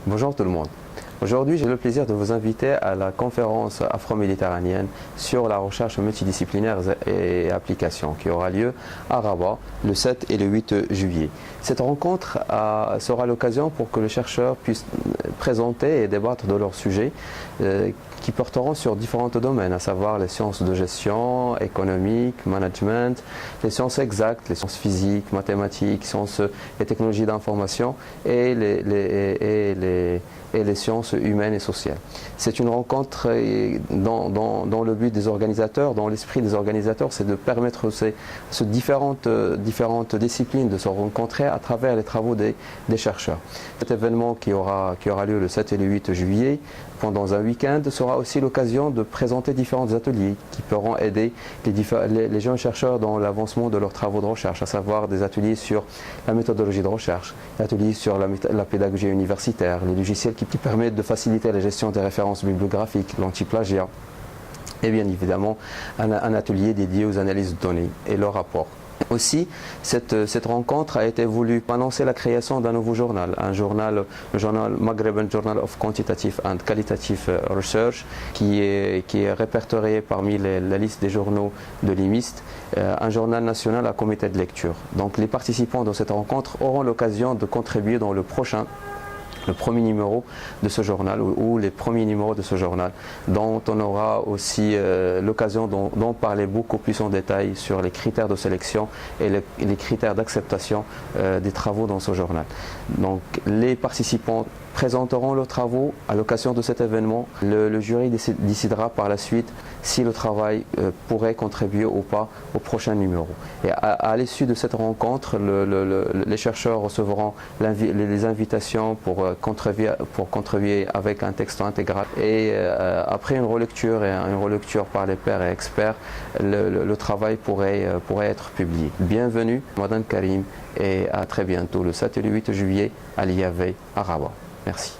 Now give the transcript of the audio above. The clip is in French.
Bonjour tout le monde. Aujourd'hui, j'ai le plaisir de vous inviter à la conférence afro-méditerranéenne sur la recherche multidisciplinaire et application qui aura lieu à Rabat le 7 et le 8 juillet. Cette rencontre sera l'occasion pour que les chercheurs puissent présenter et débattre de leurs sujets qui porteront sur différents domaines, à savoir les sciences de gestion, économique, management, les sciences exactes, les sciences physiques, mathématiques, sciences et technologies d'information et les sciences humaines et sociales. C'est une rencontre dans le but des organisateurs, dans l'esprit des organisateurs, c'est de permettre ces différentes disciplines de se rencontrer à travers les travaux des chercheurs. Cet événement qui aura lieu le 7 et le 8 juillet, pendant un week-end, sera aussi l'occasion de présenter différents ateliers qui pourront aider les jeunes chercheurs dans l'avancement de leurs travaux de recherche, à savoir des ateliers sur la méthodologie de recherche, des ateliers sur la pédagogie universitaire, les logiciels qui permettent de faciliter la gestion des références bibliographiques, l'anti-plagiat, et bien évidemment un atelier dédié aux analyses de données et leurs rapports. Aussi, cette rencontre a été voulue pour annoncer la création d'un nouveau journal, le journal Maghreban Journal of Quantitative and Qualitative Research, qui est répertorié parmi la liste des journaux de l'IMIST, un journal national à comité de lecture. Donc les participants de cette rencontre auront l'occasion de contribuer dans le premier numéro de ce journal ou les premiers numéros de ce journal, dont on aura aussi l'occasion d'en parler beaucoup plus en détail sur les critères de sélection et les critères d'acceptation des travaux dans ce journal. Donc les participants présenteront leurs travaux à l'occasion de cet événement. Le jury décidera par la suite si le travail pourrait contribuer ou pas au prochain numéro. Et à l'issue de cette rencontre, les chercheurs recevront les invitations pour contribuer avec un texte intégral. Et après une relecture par les pairs et experts, le travail pourrait être publié. Bienvenue, Madame Karim, et à très bientôt le 7 et le 8 juillet à l'IAV à Rabat. Merci.